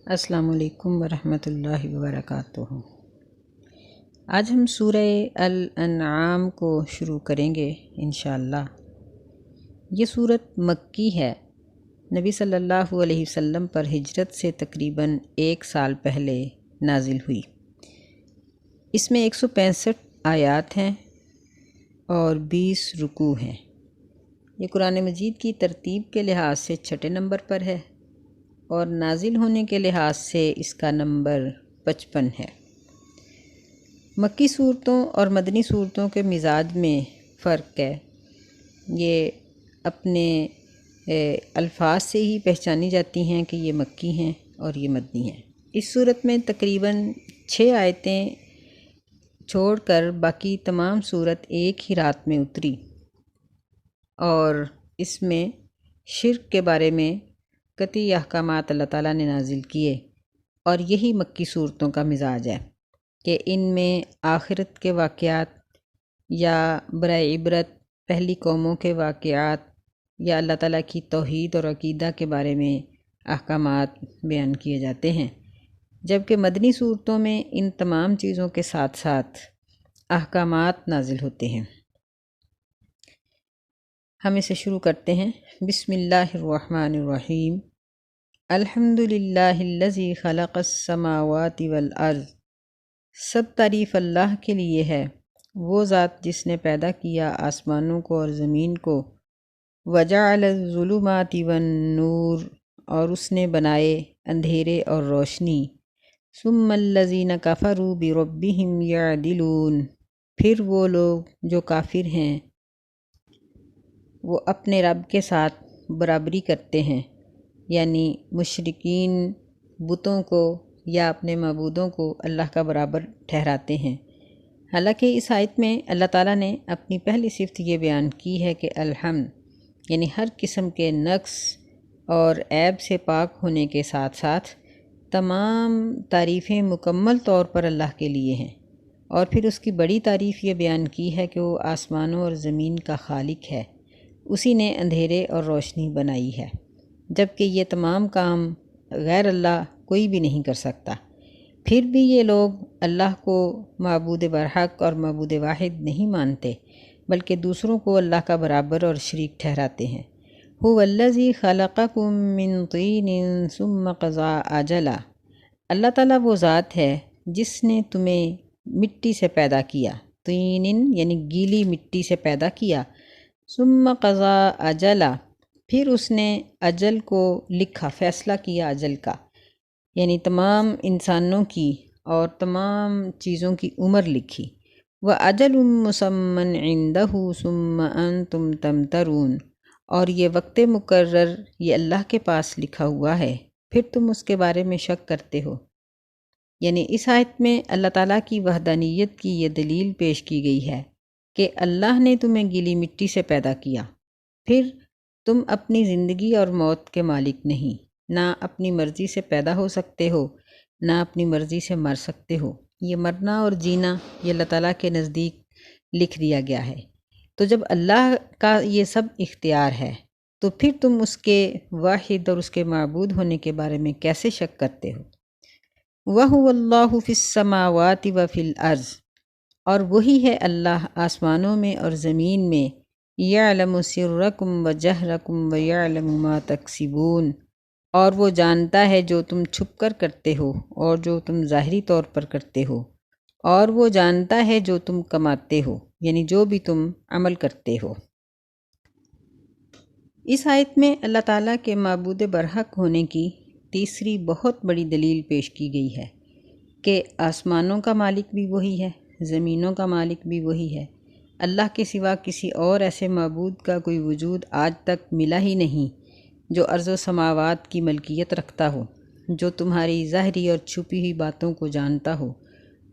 السلام علیکم ورحمۃ اللہ وبرکاتہ۔ آج ہم سورہ الانعام کو شروع کریں گے انشاءاللہ۔ یہ سورت مکی ہے، نبی صلی اللہ علیہ وسلم پر ہجرت سے تقریباً 1 سال پہلے نازل ہوئی۔ اس میں 165 آیات ہیں اور 20 رکوع ہیں۔ یہ قرآن مجید کی ترتیب کے لحاظ سے 6 نمبر پر ہے اور نازل ہونے کے لحاظ سے اس کا نمبر 55 ہے۔ مکی صورتوں اور مدنی صورتوں کے مزاج میں فرق ہے۔ یہ اپنے الفاظ سے ہی پہچانی جاتی ہیں کہ یہ مکی ہیں اور یہ مدنی ہیں۔ اس صورت میں تقریباً 6 آیتیں چھوڑ کر باقی تمام صورت ایک ہی رات میں اتری اور اس میں شرک کے بارے میں قطعی احکامات اللہ تعالیٰ نے نازل کیے، اور یہی مکی صورتوں کا مزاج ہے کہ ان میں آخرت کے واقعات یا برائے عبرت پہلی قوموں کے واقعات یا اللہ تعالیٰ کی توحید اور عقیدہ کے بارے میں احکامات بیان کیے جاتے ہیں، جبکہ مدنی صورتوں میں ان تمام چیزوں کے ساتھ ساتھ احکامات نازل ہوتے ہیں۔ ہم اسے شروع کرتے ہیں۔ بسم اللہ الرحمن الرحیم۔ الحمد للہ الذی خلق السماوات والارض۔ سب تعریف اللہ کے لیے ہے، وہ ذات جس نے پیدا کیا آسمانوں کو اور زمین کو۔ وجعل الظلمات والنور، اور اس نے بنائے اندھیرے اور روشنی۔ ثم الذین کفروا بربہم یعدلون، پھر وہ لوگ جو کافر ہیں وہ اپنے رب کے ساتھ برابری کرتے ہیں، یعنی مشرکین بتوں کو یا اپنے معبودوں کو اللہ کا برابر ٹھہراتے ہیں۔ حالانکہ اس آیت میں اللہ تعالیٰ نے اپنی پہلی صفت یہ بیان کی ہے کہ الحمد، یعنی ہر قسم کے نقص اور عیب سے پاک ہونے کے ساتھ ساتھ تمام تعریفیں مکمل طور پر اللہ کے لیے ہیں، اور پھر اس کی بڑی تعریف یہ بیان کی ہے کہ وہ آسمانوں اور زمین کا خالق ہے، اسی نے اندھیرے اور روشنی بنائی ہے، جبکہ یہ تمام کام غیر اللہ کوئی بھی نہیں کر سکتا۔ پھر بھی یہ لوگ اللہ کو معبود برحق اور معبود واحد نہیں مانتے، بلکہ دوسروں کو اللہ کا برابر اور شریک ٹھہراتے ہیں۔ هو الذی خلقکم من طین ثم قضى اجلا۔ اللہ تعالیٰ وہ ذات ہے جس نے تمہیں مٹی سے پیدا کیا، طین یعنی گیلی مٹی سے پیدا کیا، ثم قضى اجلا، پھر اس نے اجل کو لکھا، فیصلہ کیا اجل کا، یعنی تمام انسانوں کی اور تمام چیزوں کی عمر لکھی۔ وَأَجَلٌ مُّسَمًّى عِندَهُ ثُمَّ أَنتُمْ تَمْتَرُونَ، اور یہ وقت مقرر یہ اللہ کے پاس لکھا ہوا ہے، پھر تم اس کے بارے میں شک کرتے ہو۔ یعنی اس آیت میں اللہ تعالیٰ کی وحدانیت کی یہ دلیل پیش کی گئی ہے کہ اللہ نے تمہیں گیلی مٹی سے پیدا کیا، پھر تم اپنی زندگی اور موت کے مالک نہیں، نہ اپنی مرضی سے پیدا ہو سکتے ہو، نہ اپنی مرضی سے مر سکتے ہو۔ یہ مرنا اور جینا یہ اللہ تعالیٰ کے نزدیک لکھ دیا گیا ہے۔ تو جب اللہ کا یہ سب اختیار ہے تو پھر تم اس کے واحد اور اس کے معبود ہونے کے بارے میں کیسے شک کرتے ہو؟ وَهُوَ اللَّهُ فِي السَّمَاوَاتِ وَفِي الْأَرْضِ، اور وہی ہے اللہ آسمانوں میں اور زمین میں۔ یعلم سرکم وجہرکم ویعلم ما تکسبون، اور وہ جانتا ہے جو تم چھپ کر کرتے ہو اور جو تم ظاہری طور پر کرتے ہو، اور وہ جانتا ہے جو تم کماتے ہو، یعنی جو بھی تم عمل کرتے ہو۔ اس آیت میں اللہ تعالیٰ کے معبود برحق ہونے کی تیسری بہت بڑی دلیل پیش کی گئی ہے کہ آسمانوں کا مالک بھی وہی ہے، زمینوں کا مالک بھی وہی ہے۔ اللہ کے سوا کسی اور ایسے معبود کا کوئی وجود آج تک ملا ہی نہیں جو ارض و سماوات کی ملکیت رکھتا ہو، جو تمہاری ظاہری اور چھپی ہوئی باتوں کو جانتا ہو،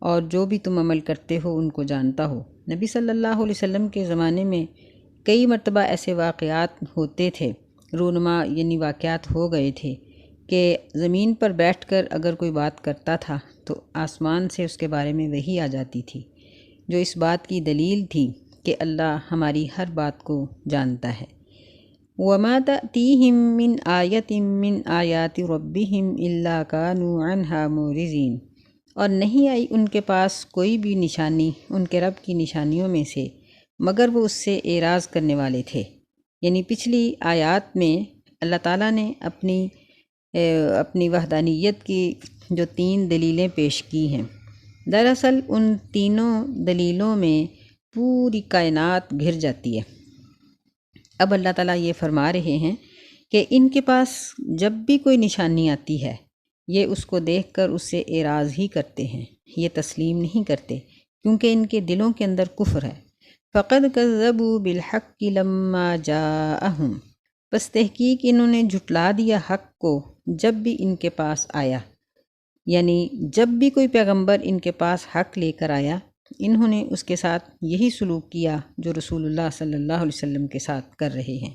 اور جو بھی تم عمل کرتے ہو ان کو جانتا ہو۔ نبی صلی اللہ علیہ وسلم کے زمانے میں کئی مرتبہ ایسے واقعات ہوتے تھے، رونما یعنی واقعات ہو گئے تھے کہ زمین پر بیٹھ کر اگر کوئی بات کرتا تھا تو آسمان سے اس کے بارے میں وحی آ جاتی تھی، جو اس بات کی دلیل تھی کہ اللہ ہماری ہر بات کو جانتا ہے۔ وما تأتيهم من آیۃ من آیات ربهم الا كانوا عنها معرضین، اور نہیں آئی ان کے پاس کوئی بھی نشانی ان کے رب کی نشانیوں میں سے مگر وہ اس سے اعراض کرنے والے تھے۔ یعنی پچھلی آیات میں اللہ تعالیٰ نے اپنی وحدانیت کی جو 3 دلیلیں پیش کی ہیں، دراصل ان تینوں دلیلوں میں پوری کائنات گھر جاتی ہے۔ اب اللہ تعالیٰ یہ فرما رہے ہیں کہ ان کے پاس جب بھی کوئی نشانی آتی ہے، یہ اس کو دیکھ کر اس سے اعراض ہی کرتے ہیں، یہ تسلیم نہیں کرتے، کیونکہ ان کے دلوں کے اندر کفر ہے۔ فَقَدْ كَذَّبُوا بِالْحَقِّ لَمَّا جَاءَهُمْ، بس تحقیق انہوں نے جھٹلا دیا حق کو جب بھی ان کے پاس آیا، یعنی جب بھی کوئی پیغمبر ان کے پاس حق لے کر آیا، انہوں نے اس کے ساتھ یہی سلوک کیا جو رسول اللہ صلی اللہ علیہ وسلم کے ساتھ کر رہے ہیں۔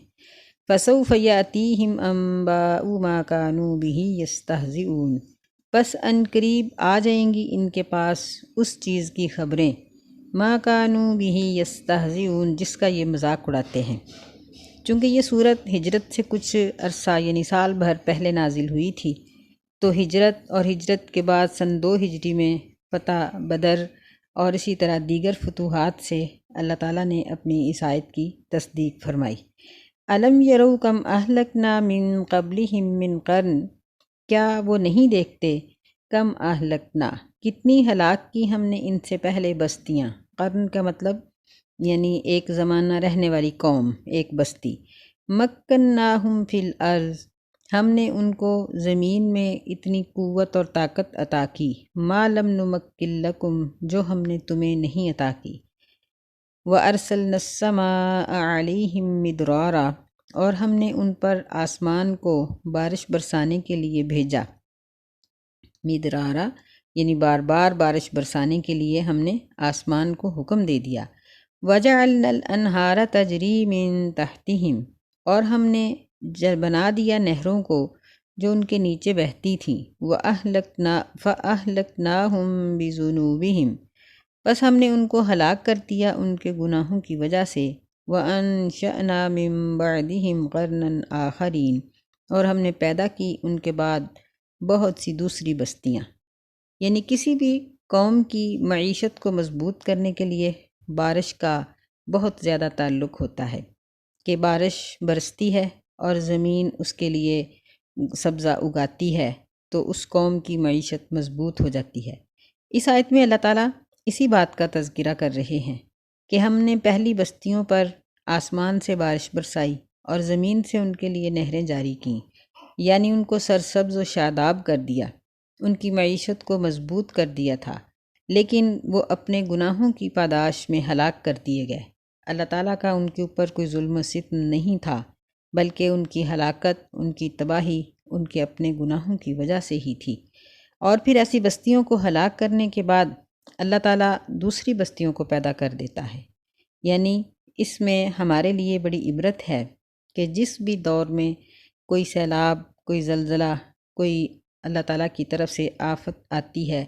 فَسَوْفَ يَأْتِيهِمْ أَنبَاءُ مَا كَانُوا بِهِ يَسْتَهْزِئُونَ، پس ان قریب آ جائیں گی ان کے پاس اس چیز کی خبریں مَا كَانُوا بِهِ يَسْتَهْزِئُونَ، جس کا یہ مذاق اڑاتے ہیں۔ چونکہ یہ صورت ہجرت سے کچھ عرصہ یعنی سال بھر پہلے نازل ہوئی تھی، تو ہجرت اور ہجرت کے بعد سن 2 ہجری میں فتح بدر اور اسی طرح دیگر فتوحات سے اللہ تعالیٰ نے اپنی اس آیت کی تصدیق فرمائی۔ الم یرو کم اہلکنا من قبلہم من قرن، کیا وہ نہیں دیکھتے کم اہلکنا، کتنی ہلاک کی ہم نے ان سے پہلے بستیاں، قرن کا مطلب یعنی ایک زمانہ رہنے والی قوم، ایک بستی۔ مکناہم فی الارض، ہم نے ان کو زمین میں اتنی قوت اور طاقت عطا کی، ما لم نمکن لکم، جو ہم نے تمہیں نہیں عطا کی۔ وَأَرْسَلْنَا السَّمَاءَ عَلَيْهِمْ مِدْرَارًا، اور ہم نے ان پر آسمان کو بارش برسانے کے لیے بھیجا۔ مدرارا یعنی بار بار بارش برسانے کے لیے ہم نے آسمان کو حکم دے دیا۔ وَجَعَلْنَا الْأَنْهَارَ تَجْرِي مِن تَحْتِهِمْ، اور ہم نے بنا دیا نہروں کو جو ان کے نیچے بہتی تھیں۔ فَأَهْلَكْنَاهُمْ بِذُنُوبِهِمْ، بس ہم نے ان کو ہلاک کر دیا ان کے گناہوں کی وجہ سے۔ وَأَنشَأْنَا مِن بَعْدِهِمْ قَرْنًا آخَرِينَ، اور ہم نے پیدا کی ان کے بعد بہت سی دوسری بستیاں۔ یعنی کسی بھی قوم کی معیشت کو مضبوط کرنے کے لیے بارش کا بہت زیادہ تعلق ہوتا ہے، کہ بارش برستی ہے اور زمین اس کے لیے سبزہ اگاتی ہے تو اس قوم کی معیشت مضبوط ہو جاتی ہے۔ اس آیت میں اللہ تعالیٰ اسی بات کا تذکرہ کر رہے ہیں کہ ہم نے پہلی بستیوں پر آسمان سے بارش برسائی اور زمین سے ان کے لیے نہریں جاری کیں، یعنی ان کو سرسبز و شاداب کر دیا، ان کی معیشت کو مضبوط کر دیا تھا، لیکن وہ اپنے گناہوں کی پاداش میں ہلاک کر دیے گئے۔ اللہ تعالیٰ کا ان کے اوپر کوئی ظلم و ستم نہیں تھا، بلکہ ان کی ہلاکت، ان کی تباہی ان کے اپنے گناہوں کی وجہ سے ہی تھی۔ اور پھر ایسی بستیوں کو ہلاک کرنے کے بعد اللہ تعالیٰ دوسری بستیوں کو پیدا کر دیتا ہے۔ یعنی اس میں ہمارے لیے بڑی عبرت ہے کہ جس بھی دور میں کوئی سیلاب، کوئی زلزلہ، کوئی اللہ تعالیٰ کی طرف سے آفت آتی ہے،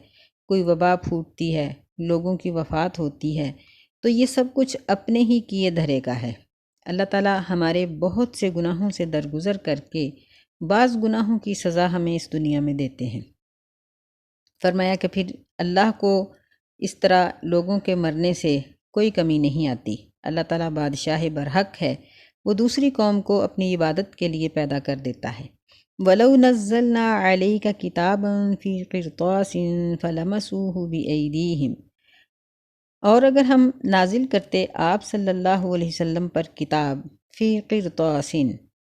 کوئی وبا پھوٹتی ہے، لوگوں کی وفات ہوتی ہے، تو یہ سب کچھ اپنے ہی کیے دھرے کا ہے۔ اللہ تعالیٰ ہمارے بہت سے گناہوں سے درگزر کر کے بعض گناہوں کی سزا ہمیں اس دنیا میں دیتے ہیں۔ فرمایا کہ پھر اللہ کو اس طرح لوگوں کے مرنے سے کوئی کمی نہیں آتی۔ اللہ تعالیٰ بادشاہ برحق ہے، وہ دوسری قوم کو اپنی عبادت کے لیے پیدا کر دیتا ہے۔ وَلَوْ نَزَّلْنَا عَلَيْكَ كِتَابًا فِي قِرْطَاسٍ فَلَمَسُوهُ بِأَيْدِيهِمْ، اور اگر ہم نازل کرتے آپ صلی اللہ علیہ وسلم پر کتاب فی قرطاسٍ،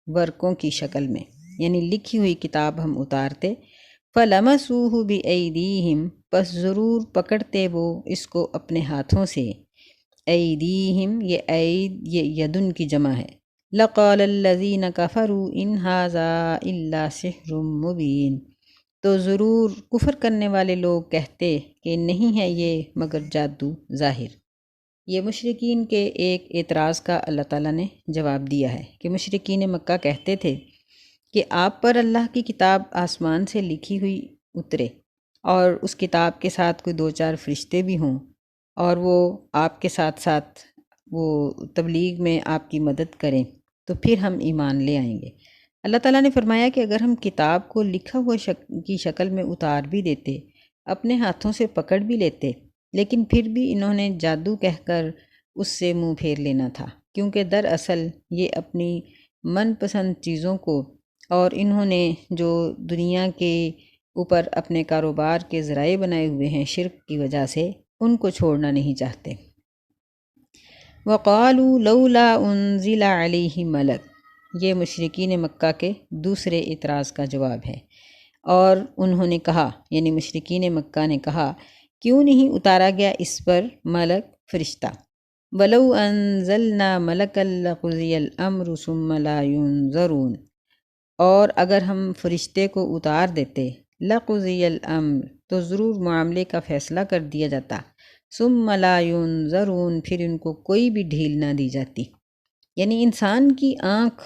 ورقوں کی شکل میں، یعنی لکھی ہوئی کتاب ہم اتارتے، فَلَمَسُوهُ بِأَيْدِيهِمْ، پس ضرور پکڑتے وہ اس کو اپنے ہاتھوں سے۔ ایدیہم، یہ اید یہ یدن کی جمع ہے۔ لَقَالَ الَّذِينَ كَفَرُوا إِنْ هَذَا إِلَّا سِحْرٌ مُبِينٌ، تو ضرور کفر کرنے والے لوگ کہتے کہ نہیں ہے یہ مگر جادو ظاہر۔ یہ مشرکین کے ایک اعتراض کا اللہ تعالیٰ نے جواب دیا ہے کہ مشرکین مکہ کہتے تھے کہ آپ پر اللہ کی کتاب آسمان سے لکھی ہوئی اترے اور اس کتاب کے ساتھ کوئی 2-4 فرشتے بھی ہوں اور وہ آپ کے ساتھ ساتھ وہ تبلیغ میں آپ کی مدد کریں، تو پھر ہم ایمان لے آئیں گے۔ اللہ تعالیٰ نے فرمایا کہ اگر ہم کتاب کو لکھا ہوا کی شکل میں اتار بھی دیتے، اپنے ہاتھوں سے پکڑ بھی لیتے، لیکن پھر بھی انہوں نے جادو کہہ کر اس سے منہ پھیر لینا تھا، کیونکہ دراصل یہ اپنی من پسند چیزوں کو اور انہوں نے جو دنیا کے اوپر اپنے کاروبار کے ذرائع بنائے ہوئے ہیں شرک کی وجہ سے، ان کو چھوڑنا نہیں چاہتے۔ وَقَالُوا لَوْلَا أُنزِلَ عَلَيْهِ مَلَكٌ، یہ مشرکین مکہ کے دوسرے اعتراض کا جواب ہے۔ اور انہوں نے کہا، یعنی مشرکین مکہ نے کہا، کیوں نہیں اتارا گیا اس پر ملک، فرشتہ؟ وَلَوْ أَنزَلْنَا مَلَكًا لَقُضِيَ الْأَمْرُ ثُمَّ لَا يُنظَرُونَ، اور اگر ہم فرشتے کو اتار دیتے، لَقُضِيَ الْأَمْرُ، تو ضرور معاملے کا فیصلہ کر دیا جاتا، ثُمَّ لَا يُنظَرُونَ، پھر ان کو کوئی بھی ڈھیل نہ دی جاتی۔ یعنی انسان کی آنکھ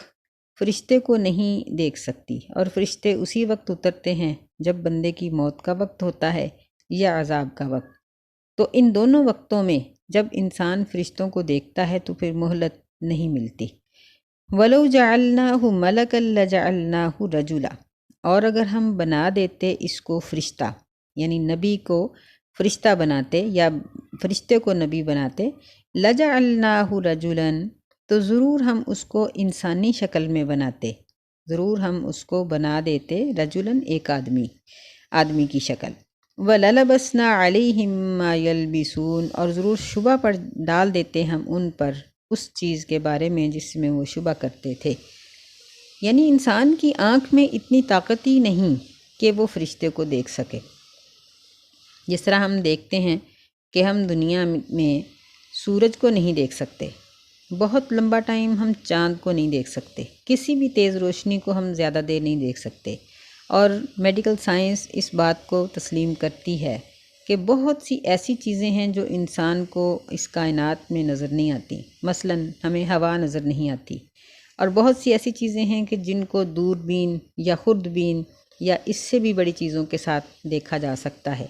فرشتے کو نہیں دیکھ سکتی، اور فرشتے اسی وقت اترتے ہیں جب بندے کی موت کا وقت ہوتا ہے یا عذاب کا وقت۔ تو ان دونوں وقتوں میں جب انسان فرشتوں کو دیکھتا ہے تو پھر مہلت نہیں ملتی۔ وَلَوْ جَعَلْنَاهُ مَلَكًا لَجَعَلْنَاهُ رَجُلًا، اور اگر ہم بنا دیتے اس کو فرشتہ، یعنی نبی کو فرشتہ بناتے یا فرشتے کو نبی بناتے، لَجَعَلْنَاهُ رَجُلًا، تو ضرور ہم اس کو انسانی شکل میں بناتے، ضرور ہم اس کو بنا دیتے رجلاً، ایک آدمی کی شکل۔ وَلَلَبَسْنَا عَلَيْهِمْ مَا يَلْبِسُونَ، اور ضرور شبہ پر ڈال دیتے ہم ان پر اس چیز کے بارے میں جس میں وہ شبہ کرتے تھے۔ یعنی انسان کی آنکھ میں اتنی طاقت ہی نہیں کہ وہ فرشتے کو دیکھ سکے۔ جس طرح ہم دیکھتے ہیں کہ ہم دنیا میں سورج کو نہیں دیکھ سکتے، بہت لمبا ٹائم ہم چاند کو نہیں دیکھ سکتے، کسی بھی تیز روشنی کو ہم زیادہ دیر نہیں دیکھ سکتے، اور میڈیکل سائنس اس بات کو تسلیم کرتی ہے کہ بہت سی ایسی چیزیں ہیں جو انسان کو اس کائنات میں نظر نہیں آتی، مثلاً ہمیں ہوا نظر نہیں آتی، اور بہت سی ایسی چیزیں ہیں کہ جن کو دوربین یا خوردبین یا اس سے بھی بڑی چیزوں کے ساتھ دیکھا جا سکتا ہے،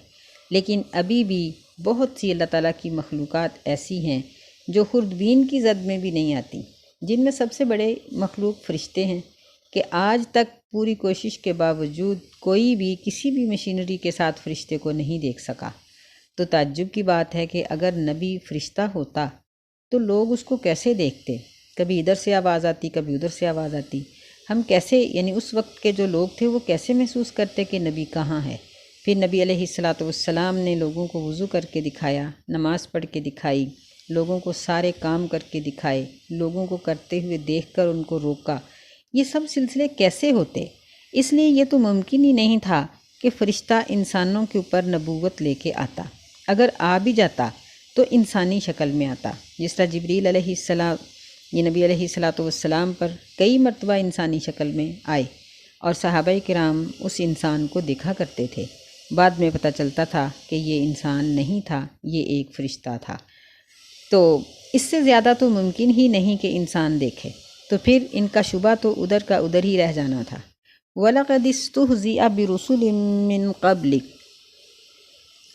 لیکن ابھی بھی بہت سی اللہ تعالیٰ کی مخلوقات ایسی ہیں جو خوردبین کی زد میں بھی نہیں آتی، جن میں سب سے بڑے مخلوق فرشتے ہیں کہ آج تک پوری کوشش کے باوجود کوئی بھی کسی بھی مشینری کے ساتھ فرشتے کو نہیں دیکھ سکا۔ تو تعجب کی بات ہے کہ اگر نبی فرشتہ ہوتا تو لوگ اس کو کیسے دیکھتے؟ کبھی ادھر سے آواز آتی، کبھی ادھر سے آواز آتی، ہم کیسے، یعنی اس وقت کے جو لوگ تھے وہ کیسے محسوس کرتے کہ نبی کہاں ہے؟ پھر نبی علیہ السلام نے لوگوں کو وضو کر کے دکھایا، نماز پڑھ کے دکھائی، لوگوں کو سارے کام کر کے دکھائے، لوگوں کو کرتے ہوئے دیکھ کر ان کو روکا۔ یہ سب سلسلے کیسے ہوتے؟ اس لیے یہ تو ممکن ہی نہیں تھا کہ فرشتہ انسانوں کے اوپر نبوت لے کے آتا، اگر آ بھی جاتا تو انسانی شکل میں آتا، جس طرح جبریل علیہ السلام یہ نبی علیہ السلام پر کئی مرتبہ انسانی شکل میں آئے، اور صحابہ کرام اس انسان کو دیکھا کرتے تھے، بعد میں پتہ چلتا تھا کہ یہ انسان نہیں تھا، یہ ایک فرشتہ تھا۔ تو اس سے زیادہ تو ممکن ہی نہیں کہ انسان دیکھے، تو پھر ان کا شبہ تو ادھر کا ادھر ہی رہ جانا تھا۔ وَلَقَدِ اسْتُهْزِئَ بِرُسُلٍ مِّن قَبْلِكَ،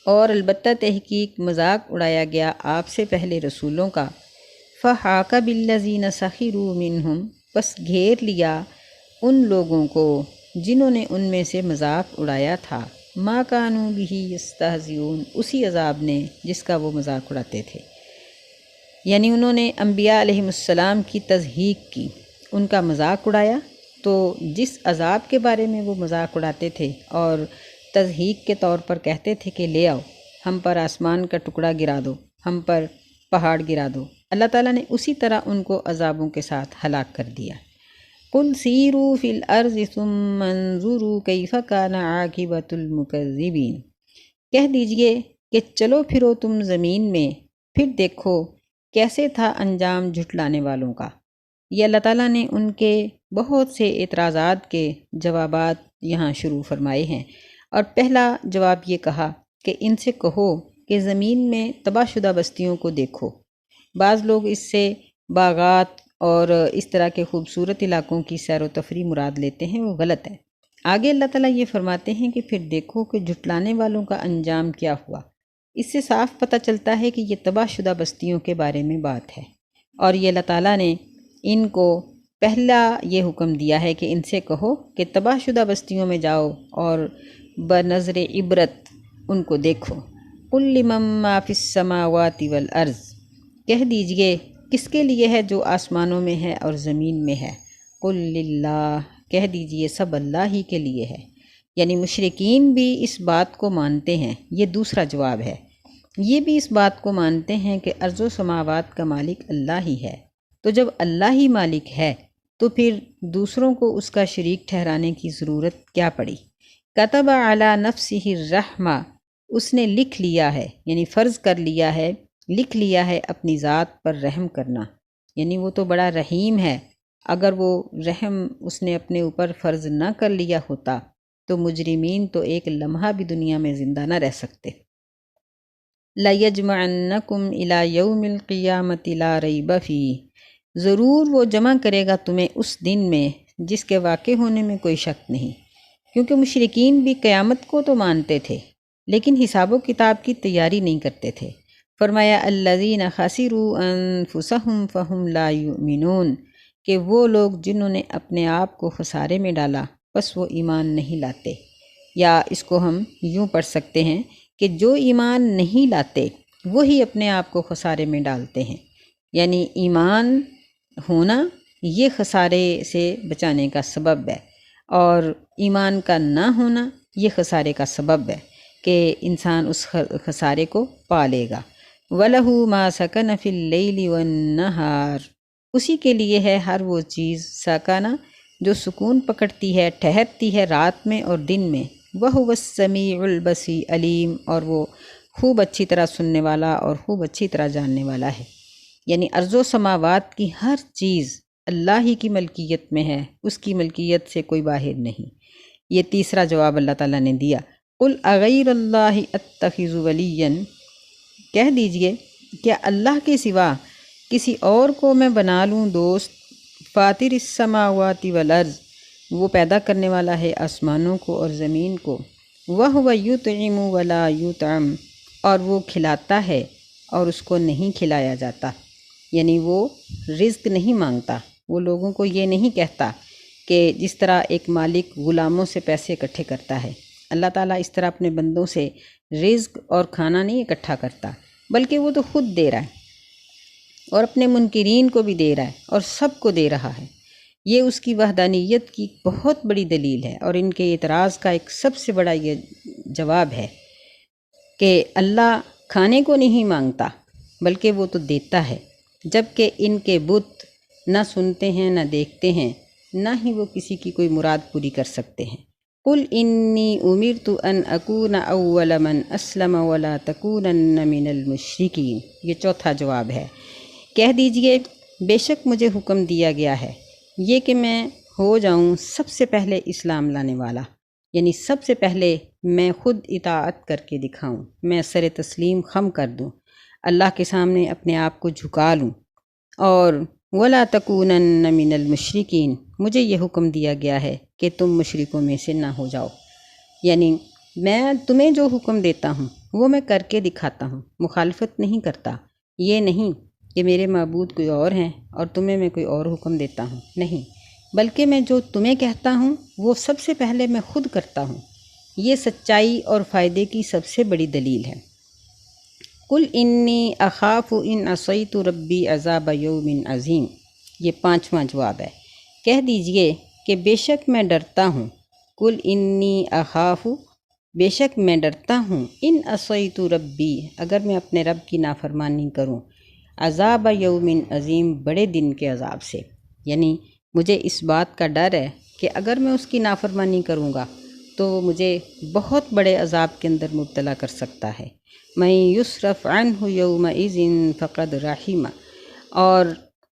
اور البتہ تحقیق مذاق اڑایا گیا آپ سے پہلے رسولوں کا، فَحَاقَ بِالَّذِينَ سَخِرُوا مِنْهُمْ، بس گھیر لیا ان لوگوں کو جنہوں نے ان میں سے مذاق اڑایا تھا، مَا كَانُوا بِهِ يَسْتَهْزِئُونَ، اسی عذاب نے جس کا وہ مذاق اڑاتے تھے۔ یعنی انہوں نے انبیاء علیہم السلام کی تضحیک کی، ان کا مذاق اڑایا، تو جس عذاب کے بارے میں وہ مذاق اڑاتے تھے اور تضحیک کے طور پر کہتے تھے کہ لے آؤ، ہم پر آسمان کا ٹکڑا گرا دو، ہم پر پہاڑ گرا دو، اللہ تعالیٰ نے اسی طرح ان کو عذابوں کے ساتھ ہلاک کر دیا۔ قُلْ سِیرُوا فِی الْأَرْضِ ثُمَّ انظُرُوا کَیْفَ کَانَ عَاقِبَةُ الْمُکَذِّبِینَ، کہہ دیجئے کہ چلو پھرو تم زمین میں، پھر دیکھو کیسے تھا انجام جھٹلانے والوں کا۔ یہ اللہ تعالیٰ نے ان کے بہت سے اعتراضات کے جوابات یہاں شروع فرمائے ہیں، اور پہلا جواب یہ کہا کہ ان سے کہو کہ زمین میں تباہ شدہ بستیوں کو دیکھو۔ بعض لوگ اس سے باغات اور اس طرح کے خوبصورت علاقوں کی سیر و تفریح مراد لیتے ہیں، وہ غلط ہے۔ آگے اللہ تعالیٰ یہ فرماتے ہیں کہ پھر دیکھو کہ جھٹلانے والوں کا انجام کیا ہوا۔ اس سے صاف پتہ چلتا ہے کہ یہ تباہ شدہ بستیوں کے بارے میں بات ہے، اور یہ اللہ تعالیٰ نے ان کو پہلا یہ حکم دیا ہے کہ ان سے کہو کہ تباہ شدہ بستیوں میں جاؤ اور بنظر عبرت ان کو دیکھو۔ قل لمن ما فی السماوات والارض، کہہ دیجئے کس کے لیے ہے جو آسمانوں میں ہے اور زمین میں ہے۔ قل للہ، کہہ دیجئے سب اللہ ہی کے لیے ہے۔ یعنی مشرکین بھی اس بات کو مانتے ہیں، یہ دوسرا جواب ہے، یہ بھی اس بات کو مانتے ہیں کہ ارض و سماوات کا مالک اللہ ہی ہے۔ تو جب اللہ ہی مالک ہے تو پھر دوسروں کو اس کا شریک ٹھہرانے کی ضرورت کیا پڑی؟ کتب علی نفسہ الرحمہ، اس نے لکھ لیا ہے، یعنی فرض کر لیا ہے، لکھ لیا ہے اپنی ذات پر رحم کرنا، یعنی وہ تو بڑا رحیم ہے۔ اگر وہ رحم اس نے اپنے اوپر فرض نہ کر لیا ہوتا تو مجرمین تو ایک لمحہ بھی دنیا میں زندہ نہ رہ سکتے۔ لَيَجْمَعَنَّكُمْ إِلَى يَوْمِ الْقِيَامَةِ لَا رَيْبَ فِيهِ، ضرور وہ جمع کرے گا تمہیں اس دن میں جس کے واقع ہونے میں کوئی شک نہیں، کیونکہ مشرکین بھی قیامت کو تو مانتے تھے لیکن حساب و کتاب کی تیاری نہیں کرتے تھے۔ فرمایا الذین خسروا انفسهم فهم لا یؤمنون، کہ وہ لوگ جنہوں نے اپنے آپ کو خسارے میں ڈالا بس وہ ایمان نہیں لاتے۔ یا اس کو ہم یوں پڑھ سکتے ہیں کہ جو ایمان نہیں لاتے وہی اپنے آپ کو خسارے میں ڈالتے ہیں، یعنی ایمان ہونا یہ خسارے سے بچانے کا سبب ہے، اور ایمان کا نہ ہونا یہ خسارے کا سبب ہے کہ انسان اس خسارے کو پا لے گا۔ وَلَهُ مَا سَكَنَ فِي اللَّيْلِ وَالنَّهَارِ، اسی کے لیے ہے ہر وہ چیز ساکانہ جو سکون پکڑتی ہے، ٹھہرتی ہے رات میں اور دن میں۔ وَهُوَ السَّمِيعُ الْبَصِيرُ علیم، اور وہ خوب اچھی طرح سننے والا اور خوب اچھی طرح جاننے والا ہے۔ یعنی ارض و سماوات کی ہر چیز اللہ ہی کی ملکیت میں ہے، اس کی ملکیت سے کوئی باہر نہیں۔ یہ تیسرا جواب اللہ تعالیٰ نے دیا۔ قُلْ أَغَيْرَ اللَّهِ أَتَّخِذُ وَلِيًّا، کہہ دیجئے کیا اللہ کے سوا کسی اور کو میں بنا لوں دوست؟ فاطر السماوات والارض، وہ پیدا کرنے والا ہے آسمانوں کو اور زمین کو۔ وَهُوَ يُطْعِمُ وَلَا يُطْعَمُ، اور وہ کھلاتا ہے اور اس کو نہیں کھلایا جاتا، یعنی وہ رزق نہیں مانگتا، وہ لوگوں کو یہ نہیں کہتا کہ جس طرح ایک مالک غلاموں سے پیسے اکٹھے کرتا ہے، اللہ تعالیٰ اس طرح اپنے بندوں سے رزق اور کھانا نہیں اکٹھا کرتا، بلکہ وہ تو خود دے رہا ہے اور اپنے منکرین کو بھی دے رہا ہے اور سب کو دے رہا ہے۔ یہ اس کی وحدانیت کی بہت بڑی دلیل ہے، اور ان کے اعتراض کا ایک سب سے بڑا یہ جواب ہے کہ اللہ کھانے کو نہیں مانگتا بلکہ وہ تو دیتا ہے، جبکہ ان کے بت نہ سنتے ہیں نہ دیکھتے ہیں، نہ ہی وہ کسی کی کوئی مراد پوری کر سکتے ہیں۔ قُلْ إِنِّي أُمِرْتُ أَنْ أَكُونَ أَوَّلَ مَنْ أَسْلَمَ وَلَا تَكُونَنَّ مِنَ الْمُشْرِكِينَ، یہ چوتھا جواب ہے۔ کہہ دیجئے بے شک مجھے حکم دیا گیا ہے یہ کہ میں ہو جاؤں سب سے پہلے اسلام لانے والا، یعنی سب سے پہلے میں خود اطاعت کر کے دکھاؤں، میں سر تسلیم خم کر دوں، اللہ کے سامنے اپنے آپ کو جھکا لوں، اور وَلَا تَكُونَنَّ مِنَ الْمُشْرِكِينَ، مجھے یہ حکم دیا گیا ہے کہ تم مشرکوں میں سے نہ ہو جاؤ، یعنی میں تمہیں جو حکم دیتا ہوں وہ میں کر کے دکھاتا ہوں، مخالفت نہیں کرتا۔ یہ نہیں کہ میرے معبود کوئی اور ہیں اور تمہیں میں کوئی اور حکم دیتا ہوں، نہیں، بلکہ میں جو تمہیں کہتا ہوں وہ سب سے پہلے میں خود کرتا ہوں۔ یہ سچائی اور فائدے کی سب سے بڑی دلیل ہے۔ قُلْ إِنِّي أَخَافُ إِنْ عَصَيْتُ رَبِّي عَذَابَ يَوْمٍ عَظِيمٍ، یہ پانچواں جواب ہے۔ کہہ دیجئے کہ بے شک میں ڈرتا ہوں، قُلْ إِنِّي أَخَافُ، بے شک میں ڈرتا ہوں، إِنْ عَصَيْتُ رَبِّي، اگر میں اپنے رب کی نافرمانی کروں، عذاب یوم عظیم، بڑے دن کے عذاب سے، یعنی مجھے اس بات کا ڈر ہے کہ اگر میں اس کی نافرمانی کروں گا تو مجھے بہت بڑے عذاب کے اندر مبتلا کر سکتا ہے۔ مَن یُصْرَفْ عَنْهُ یَوْمَئِذٍ فَقَدْ رَحِمَ، اور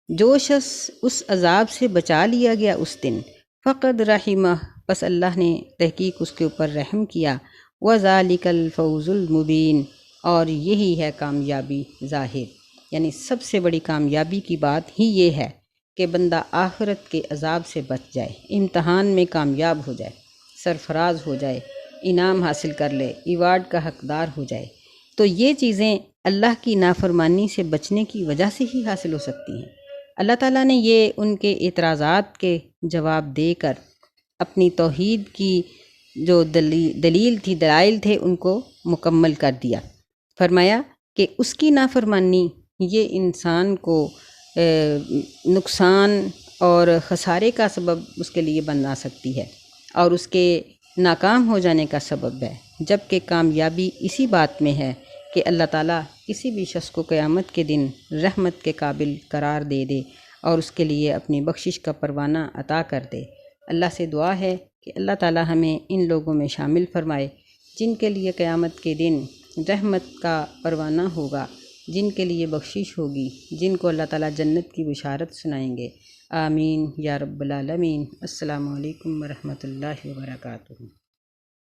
جو شخص اس عذاب سے بچا لیا گیا اس دن، فقد رحمہ، پس اللہ نے تحقیق اس کے اوپر رحم کیا۔ وَذَلِكَ الْفَوْزُ الْمُبِينُ، اور یہی ہے کامیابی ظاہر، یعنی سب سے بڑی کامیابی کی بات ہی یہ ہے کہ بندہ آخرت کے عذاب سے بچ جائے، امتحان میں کامیاب ہو جائے، سرفراز ہو جائے، انعام حاصل کر لے، ایوارڈ کا حقدار ہو جائے۔ تو یہ چیزیں اللہ کی نافرمانی سے بچنے کی وجہ سے ہی حاصل ہو سکتی ہیں۔ اللہ تعالیٰ نے یہ ان کے اعتراضات کے جواب دے کر اپنی توحید کی جو دلیل تھی، دلائل تھے، ان کو مکمل کر دیا۔ فرمایا کہ اس کی نافرمانی یہ انسان کو نقصان اور خسارے کا سبب اس کے لیے بنا سکتی ہے اور اس کے ناکام ہو جانے کا سبب ہے، جبکہ کامیابی اسی بات میں ہے کہ اللہ تعالیٰ کسی بھی شخص کو قیامت کے دن رحمت کے قابل قرار دے دے اور اس کے لیے اپنی بخشش کا پروانہ عطا کر دے۔ اللہ سے دعا ہے کہ اللہ تعالیٰ ہمیں ان لوگوں میں شامل فرمائے جن کے لیے قیامت کے دن رحمت کا پروانہ ہوگا، جن کے لیے بخشش ہوگی، جن کو اللہ تعالیٰ جنت کی بشارت سنائیں گے۔ آمین یا رب العالمین۔ السلام علیکم ورحمۃ اللہ وبرکاتہ۔